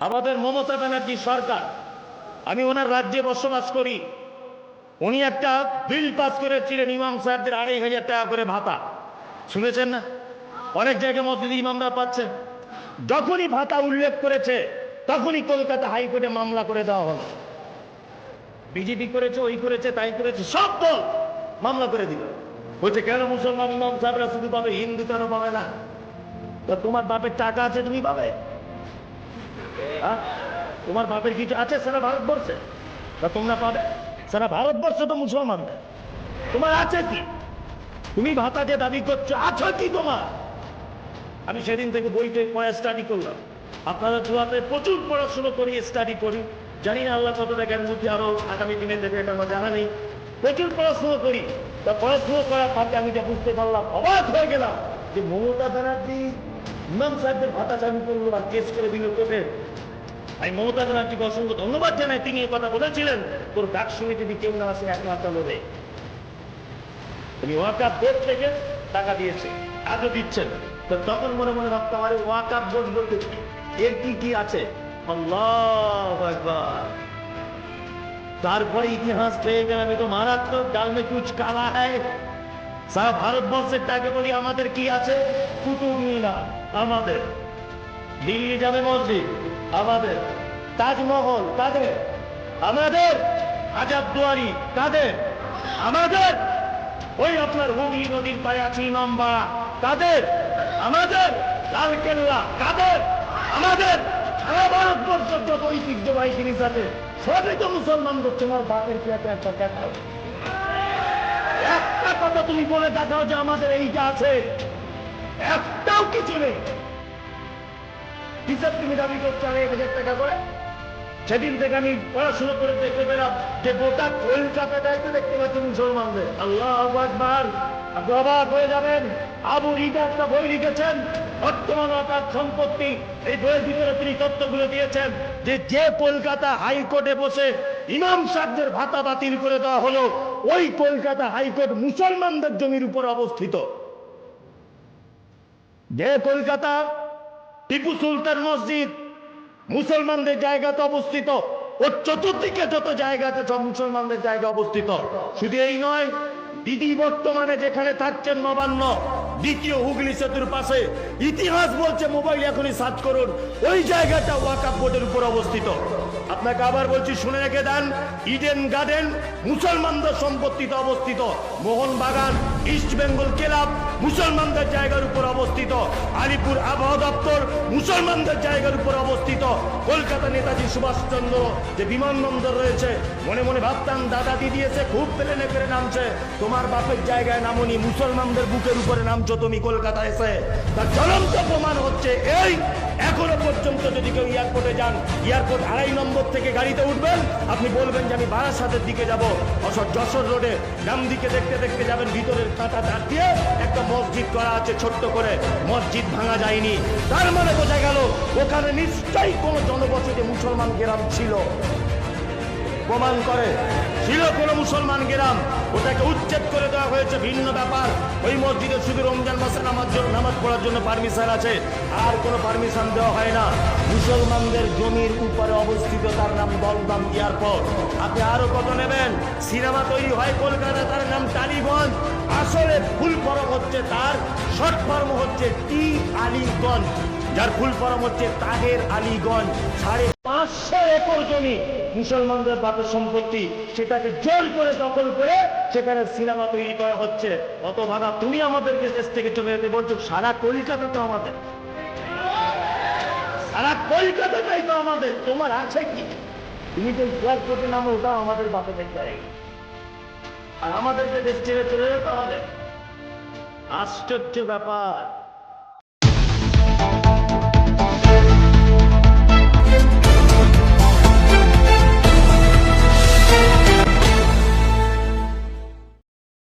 আমাদের মমতা ব্যানার্জি সরকার, আমি ওনার রাজ্যে বসবাস করি, উনি একটা বিল পাস করেছিলেন ইমাম সাহেবদের ২৫০০ টাকা করে ভাতা। শুনেছেন না? অনেক জায়গায় মসজিদে ইমামরা পাচ্ছেন। যখনই ভাতা উল্লেখ করেছে তখনই কলকাতা হাইকোর্টে মামলা করে দেওয়া হলো। বিজেপি করেছে, ওই করেছে, তাই করেছে, সব দল মামলা করে দিল। বলছে কেন মুসলমান ইমাম সাহেবরা শুধু পাবে, হিন্দু কেন পাবে না? তো তোমার বাপের টাকা আছে, তুমি পাবে? তোমার বাপের কিছু আছে সারা ভারতবর্ষে? তা তোমরা পাবে? সারা ভারতবর্ষ তো মুসলমানদের, তোমার আছে কি? তুমি ভাতা যে দাবি করছো, আছো কি তোমার? আমি সেদিন থেকে বইতে স্টাডি করলাম। আপনারা দুয়াতে প্রচুর পড়াশুনো করি, স্টাডি করি, জানি না আল্লাহ কতটা জ্ঞান বুদ্ধি আরো আগামী দিনে দেবে, এটা আমার জানা নেই। প্রচুর পড়াশুনো করি, তা পড়াশুনো করার ফাঁকে আমি যা বুঝতে পারলাম, অবাক হয়ে গেলাম যে মমতা ব্যানার্জি ইমাম সাহেবদের ভাতা চালু করলো আর কেস করে দিল কোর্টে। আমি মমতা ব্যানার্জিকে অসংখ্য ধন্যবাদ জানাই, তিনি এই কথা বলেছিলেন তোর ডাক শুনে যদি কেউ না আসে একমাত্র লোভে। তিনি ওয়াকাফ বোর্ড থেকে টাকা দিয়েছে, আজও দিচ্ছেন। তো তখন মনে মনে ভাবতাম, আরে ওয়াকাফ বোর্ড বলতে এর কি কি আছে? আল্লাহু আকবার। তারপরে ইতিহাস পেয়ে গেলাম, আমি তো মারাত্মক, ডাল মে কুছ কালা হ্যায়। সারা ভারতবর্ষের টাকা বলি আমাদের কি আছে? কুতুব মিনার আমাদের, দিল্লি জামে মসজিদ আমাদের, তাজমহল কাদের? আমাদের। হাজারদুয়ারি কাদের? আমাদের। ওই আপনার হুগলি নদীর পাড়ে আছে ইমামবাড়া কাদের? আমাদের। লালকেল্লা কাদের? আমাদের। সারা ভারতবর্ষের যত ঐতিহ্যবাহী জিনিস আছে সবই তো মুসলমান করছে। আমার বাপের পেটে একটা দেখাও, একটা কথা তুমি বলে দেখাও যে আমাদের এইটা আছে। একটাও কিছু নেই। হিসাব তুমি দাবি করছো ২৫০০ টাকা করে। সেদিন থেকে আমি পড়াশোনা করে দেখতে পেলাম যে গোটা কলকাতাটাই তো দেখতে পাচ্ছি মুসলমানদের। আল্লাহু আকবার। আপনি অবাক হয়ে যাবেন। আবু রিদা একটা বই লিখেছেন, বর্তমান অকাল সম্পত্তি। এই বইয়ের ভিতরে তিনি তথ্যগুলো দিয়েছেন যে কলকাতা হাইকোর্টে বসে ইমাম সাহেবদের ভাতা বাতিল করে দেওয়া হলো, ওই কলকাতা হাইকোর্ট মুসলমানদের জমির উপর অবস্থিত। যে কলকাতা টিপু সুলতান মসজিদ মুসলমানদের জায়গাতে অবস্থিত, ওর চতুর্দিকে যত জায়গা আছে সব মুসলমানদের জায়গা অবস্থিত। শুধু এই নয়, দিদি বর্তমানে যেখানে থাকছেন নবান্ন দ্বিতীয় হুগলি সেতুর পাশে, ইতিহাস বলছে, মোবাইল এখনই সার্চ করুন, ওই জায়গাটা ওয়াকফ বোর্ডের উপর অবস্থিত। আপনাকে আবার বলছি, শুনে রেখে দেন, ইডেন গার্ডেন মুসলমানদের সম্পত্তিতে অবস্থিত। মোহনবাগান ইস্ট বেঙ্গল ক্লাব মুসলমানদের জায়গার উপর অবস্থিত। আলিপুর আবহাওয়া দপ্তর মুসলমানদের জায়গার উপর অবস্থিত। কলকাতা নেতাজি সুভাষচন্দ্র যে বিমানবন্দর রয়েছে, মনে মনে ভাবতাম দাদা দিদি এসে খুব প্লেনে করে নামছে। তোমার বাপের জায়গায় নামনি, মুসলমানদের বুকের উপরে নামছো তুমি কলকাতা এসে। তার জ্বলন্ত প্রমাণ হচ্ছে এই, এখনো পর্যন্ত যদি কেউ এয়ারপোর্টে যান, এয়ারপোর্ট ২.৫ নম্বর থেকে গাড়িতে উঠবেন, আপনি বলবেন যে আমি বারাসাতের দিকে যাব, যশোর রোডে ডান দিকে দেখতে দেখতে যাবেন, ভিতরের কাঁটা তার দিয়ে একটা মসজিদ করা আছে ছোট্ট করে, মসজিদ ভাঙা যায়নি। তার মানে বোঝা গেল ওখানে নিশ্চয়ই কোনো জনবসতি মুসলমান গ্রাম ছিল। প্রমাণ করে ছিল কোনো মুসলমান গ্রাম, ওটাকে উচ্ছেদ করে দেওয়া হয়েছে, ভিন্ন ব্যাপার। ওই মসজিদে শুধু রমজান মাসে নামাজ পড়ার জন্য পারমিশন আছে, আর কোনো পারমিশন দেওয়া হয় না। মুসলমানদের জমির উপরে অবস্থিত, তার নাম দমদম এয়ারপোর্ট। আপনি আরো কত নেবেন? সিনেমা তৈরি হয় কলকাতা, তার নাম টালিগঞ্জ। আসলে ফুল ফরম হচ্ছে তার, শর্ট ফর্ম হচ্ছে টি আলীগঞ্জ, যার ফুল ফরম হচ্ছে তাহের আলীগঞ্জ। ৫৫০ একর জমি মুসলমানদের বাপের সম্পত্তি, সেটাকে জোর করে দখল করে সেখানে সিনেমা তৈরি করা হচ্ছে। অত ভাগা তুমি আমাদেরকে দেশ থেকে চলে যেতে বলছো। সারা কলকাতা তো আমাদের, সারা কলকাতাটাই তো আমাদের। তোমার আছে কি? তুমি তো এয়ারপোর্টে নামো, ওটাও আমাদের বাপের জায়গা, আর আমাদেরকে দেশ ছেড়ে চলে যেতে হবে। আশ্চর্য ব্যাপার।